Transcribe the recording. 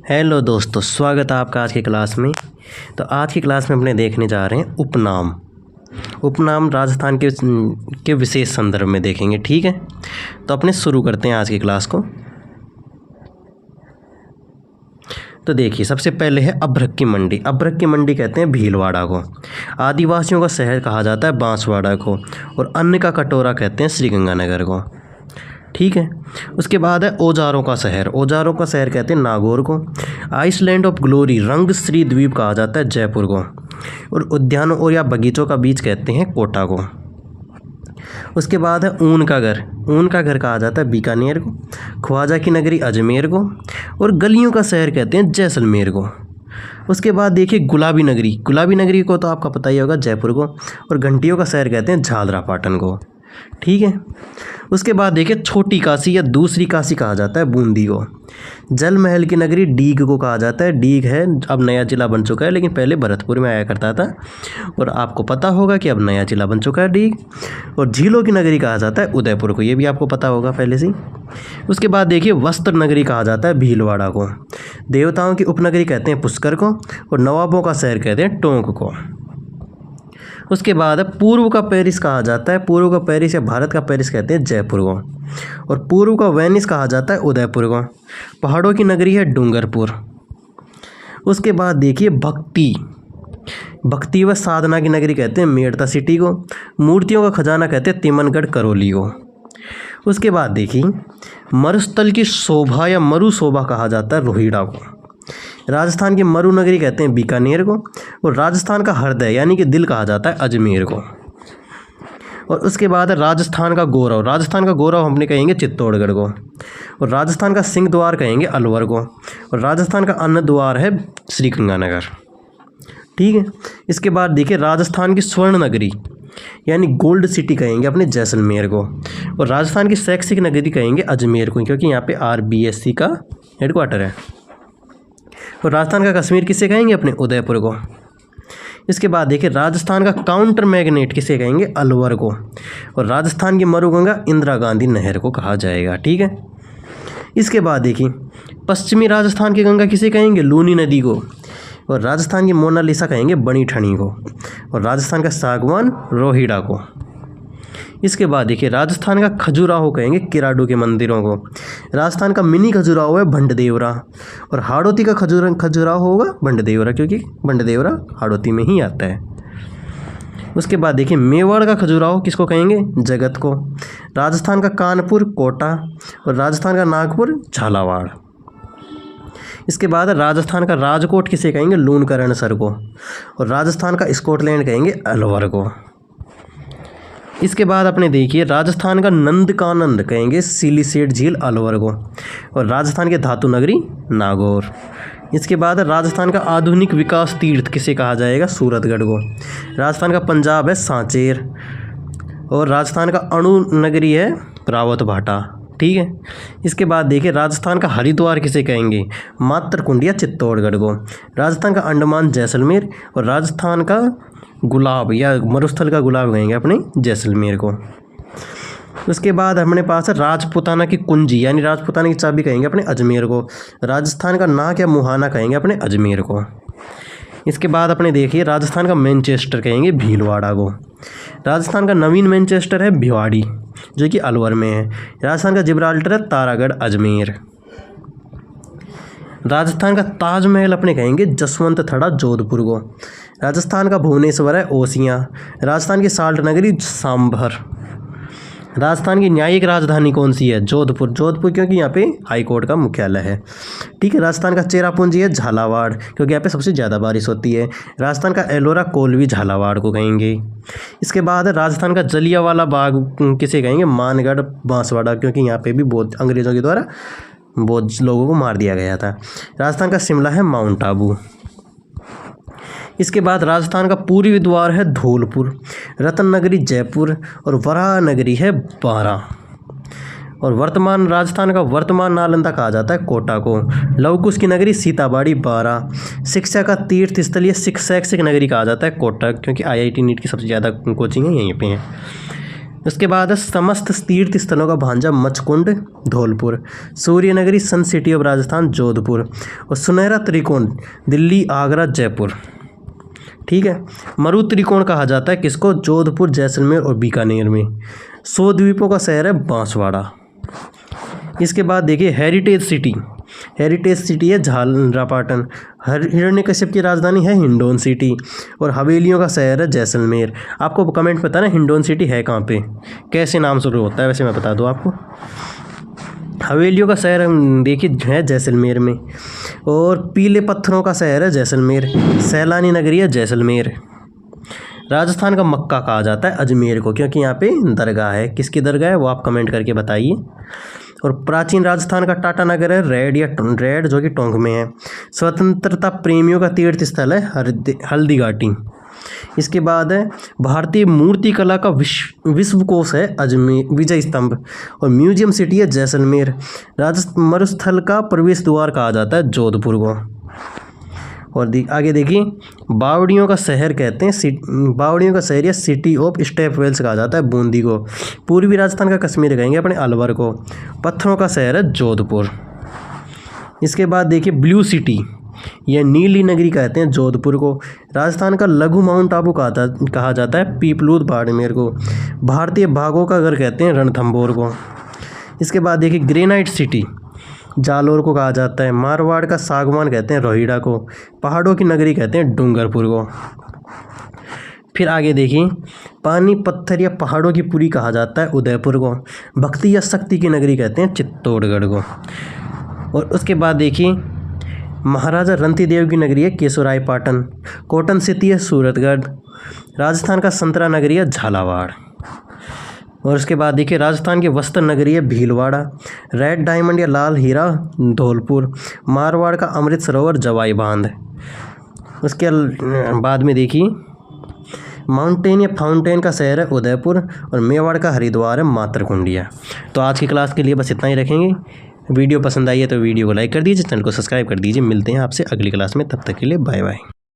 Hello दोस्तों, स्वागत है आपका आज की क्लास में। तो आज की क्लास में अपने देखने जा रहे हैं उपनाम राजस्थान के विशेष संदर्भ में देखेंगे। ठीक है, तो अपने शुरू करते हैं आज की क्लास को। तो देखिए, सबसे पहले है अभ्रक की मंडी। अभ्रक की मंडी कहते हैं भीलवाड़ा को। आदिवासियों का शहर कहा जाता है बांसवाड़ा को, और अन्न का कटोरा कहते हैं श्रीगंगानगर को। ठीक है, उसके बाद है औजारों का शहर। औजारों का शहर कहते हैं नागौर को। आइसलैंड ऑफ ग्लोरी, रंगश्री द्वीप कहा जाता है जयपुर को। और उद्यानों और या बगीचों का बीच कहते हैं कोटा को। उसके बाद है ऊन का घर। ऊन का घर कहा जाता है बीकानेर को। ख्वाजा की नगरी अजमेर को। और गलियों का शहर कहते हैं जैसलमेर को। उसके बाद देखिए गुलाबी नगरी। गुलाबी नगरी को तो आपका पता ही होगा, जयपुर को। और घंटियों का शहर कहते हैं झालरापाटन को। ठीक है, उसके बाद देखिए छोटी काशी या दूसरी काशी कहा जाता है बूंदी को। जल महल की नगरी डीग को कहा जाता है। डीग है, अब नया जिला बन चुका है, लेकिन पहले भरतपुर में आया करता था। और आपको पता होगा कि अब नया जिला बन चुका है डीग। और झीलों की नगरी कहा जाता है उदयपुर को, ये भी आपको पता होगा पहले से ही। उसके बाद देखिए वस्त्र नगरी कहा जाता है भीलवाड़ा को। देवताओं की उपनगरी कहते हैं पुष्कर को। और नवाबों का शहर कहते हैं टोंक को। उसके बाद पूर्व का पेरिस कहा जाता है। पूर्व का पेरिस या भारत का पेरिस कहते हैं जयपुर को। और पूर्व का वेनिस कहा जाता है उदयपुर को। पहाड़ों की नगरी है डूंगरपुर। उसके बाद देखिए भक्ति व साधना की नगरी कहते हैं मेड़ता सिटी को। मूर्तियों का खजाना कहते हैं तिमनगढ़ करौली को। उसके बाद देखिए मरुस्थल की शोभा या मरु शोभा कहा जाता है रोहिड़ा को। राजस्थान की मरु नगरी कहते हैं बीकानेर को। और राजस्थान का हृदय यानी कि दिल कहा जाता है अजमेर को। और उसके बाद राजस्थान का गौरव। राजस्थान का गौरव हमने कहेंगे चित्तौड़गढ़ को। और राजस्थान का सिंह द्वार कहेंगे अलवर को। और राजस्थान का अन्न द्वार है श्रीगंगानगर। ठीक है, इसके बाद देखिए राजस्थान की स्वर्ण नगरी यानी गोल्ड सिटी कहेंगे अपने जैसलमेर को। और राजस्थान की शैक्षिक नगरी कहेंगे अजमेर को, क्योंकि यहाँ पे RBSC का हेडक्वार्टर है। और राजस्थान का कश्मीर किसे कहेंगे अपने उदयपुर को। इसके बाद देखिए राजस्थान का काउंटर मैग्नेट किसे कहेंगे अलवर को। और राजस्थान की मरुगंगा इंदिरा गांधी नहर को कहा जाएगा। ठीक है, इसके बाद देखिए पश्चिमी राजस्थान की गंगा किसे कहेंगे लूनी नदी को। और राजस्थान की मोनालिसा कहेंगे बनी ठनी को। और राजस्थान का सागवान रोहिड़ा को। इसके बाद देखिए राजस्थान का खजुराहो कहेंगे किराडू के मंदिरों को। राजस्थान का मिनी खजुराहो है भंडदेवरा। और हाड़ौती का खजुराहो होगा भंडदेवरा, क्योंकि भंडदेवरा हाड़ौती में ही आता है। उसके बाद देखिए मेवाड़ का खजुराहो किसको कहेंगे जगत को। राजस्थान का कानपुर कोटा। और राजस्थान का नागपुर झालावाड़। इसके बाद राजस्थान का राजकोट किसे कहेंगे लूणकरणसर को। और राजस्थान का स्कॉटलैंड कहेंगे अलवर को। इसके बाद अपने देखिए राजस्थान का नंदकानंद कहेंगे सिलीसेट झील अलवर को। और राजस्थान के धातु नगरी नागौर। इसके बाद राजस्थान का आधुनिक विकास तीर्थ किसे कहा जाएगा सूरतगढ़ को। राजस्थान का पंजाब है सांचेर। और राजस्थान का अणु नगरी है रावत भाटा। ठीक है, इसके बाद देखिए राजस्थान का हरिद्वार किसे कहेंगे मातरकुंड या चित्तौड़गढ़ को। राजस्थान का अंडमान जैसलमेर। और राजस्थान का गुलाब या मरुस्थल का गुलाब कहेंगे अपने जैसलमेर को। उसके बाद हमारे पास है राजपुताना की कुंजी यानी राजपुताना की चाबी कहेंगे अपने अजमेर को। राजस्थान का नाक या मुहाना कहेंगे अपने अजमेर को। इसके बाद अपने देखिए राजस्थान का मैनचेस्टर कहेंगे भीलवाड़ा को। राजस्थान का नवीन मैनचेस्टर है भिवाड़ी, जो कि अलवर में है। राजस्थान का जिब्राल्टर है तारागढ़ अजमेर। राजस्थान का ताजमहल अपने कहेंगे जसवंत थड़ा जोधपुर को। राजस्थान का भुवनेश्वर है ओसियाँ। राजस्थान की साल्ट नगरी सांभर। राजस्थान की न्यायिक राजधानी कौन सी है जोधपुर। जोधपुर क्योंकि यहाँ पे हाई कोर्ट का मुख्यालय है। ठीक है, राजस्थान का चेरापूंजी है झालावाड़, क्योंकि यहाँ पे सबसे ज़्यादा बारिश होती है। राजस्थान का एलोरा कोलवी झालावाड़ को कहेंगे। इसके बाद राजस्थान का जलियांवाला बाग किसे कहेंगे मानगढ़ बांसवाड़ा, क्योंकि यहाँ पे भी बहुत अंग्रेज़ों के द्वारा बहुत लोगों को मार दिया गया था। राजस्थान का शिमला है माउंट आबू। इसके बाद राजस्थान का पूर्वी द्वार है धौलपुर। रतन नगरी जयपुर। और वराह नगरी है बारां। और वर्तमान राजस्थान का वर्तमान नालंदा कहा जाता है कोटा को। लवकुश की नगरी सीताबाड़ी बारां। शिक्षा का तीर्थ स्थल या शैक्षिक नगरी कहा जाता है कोटा, क्योंकि IIT नीट की सबसे ज़्यादा कोचिंग है यहीं पे है। उसके बाद है समस्त तीर्थ स्थलों का भांजा मचकुंड धौलपुर, सूर्य नगरी सन सिटी ऑफ राजस्थान जोधपुर, और सुनहरा त्रिकोण दिल्ली आगरा जयपुर। ठीक है। मरु त्रिकोण कहा जाता है किसको? जोधपुर जैसलमेर और बीकानेर में। 100 द्वीपों का शहर है बांसवाड़ा। इसके बाद देखिए हेरिटेज सिटी, हेरिटेज सिटी है झालरापाटन, हिरण्यकश्यप की राजधानी है हिंडौन सिटी, और हवेलियों का शहर है जैसलमेर। आपको कमेंट पता ना हिंडौन सिटी है कहाँ पे, कैसे नाम शुरू होता है, वैसे मैं बता दूँ आपको। हवेलियों का शहर देखिए है जैसलमेर में, और पीले पत्थरों का शहर है जैसलमेर, सैलानी नगरी है जैसलमेर। राजस्थान का मक्का कहा जाता है अजमेर को, क्योंकि यहाँ पे दरगाह है। किसकी दरगाह है वो आप कमेंट करके बताइए। और प्राचीन राजस्थान का टाटा नगर है रेड जो कि टोंक में है। स्वतंत्रता प्रेमियों का तीर्थ स्थल है हल्दी घाटी। इसके बाद है भारतीय मूर्ति कला का विश्वकोश है अजमेर विजय स्तंभ, और म्यूजियम सिटी है जैसलमेर। मरुस्थल का प्रवेश द्वार कहा जाता है जोधपुर को। और आगे देखिए बावड़ियों का शहर कहते हैं, बावड़ियों का शहर या सिटी ऑफ स्टेप वेल्स कहा जाता है बूंदी को। पूर्वी राजस्थान का कश्मीर कहेंगे अपने अलवर को। पत्थरों का शहर है जोधपुर। इसके बाद देखिए ब्लू सिटी या नीली नगरी कहते हैं जोधपुर को। राजस्थान का लघु माउंट आबू कहा जाता है पीपलूद बाड़मेर को। भारतीय बाघों का घर कहते हैं रणथंभौर को। इसके बाद देखिए ग्रेनाइट सिटी जालोर को कहा जाता है। मारवाड़ का सागवान कहते हैं रोहिड़ा को। पहाड़ों की नगरी कहते हैं डूंगरपुर को। फिर आगे देखिए पानी पत्थर या पहाड़ों की पुरी कहा जाता है उदयपुर को। भक्ति या शक्ति की नगरी कहते हैं चित्तौड़गढ़ को। और उसके बाद देखिए महाराजा रणतीदेव की नगरी है केशोरायपाटन। कॉटन सिटी है सूरतगढ़। राजस्थान का संतरा नगरी है झालावाड़। और उसके बाद देखिए राजस्थान की वस्त्र नगरी है भीलवाड़ा। रेड डायमंड या लाल हीरा धौलपुर। मारवाड़ का अमृत सरोवर जवाई बांध। उसके बाद में देखिए माउंटेन या फाउंटेन का शहर है उदयपुर, और मेवाड़ का हरिद्वार है मातरकुंडिया। तो आज की क्लास के लिए बस इतना ही रखेंगे। वीडियो पसंद आई है तो वीडियो को लाइक कर दीजिए, चैनल को सब्सक्राइब कर दीजिए। मिलते हैं आपसे अगली क्लास में, तब तक के लिए बाय बाय।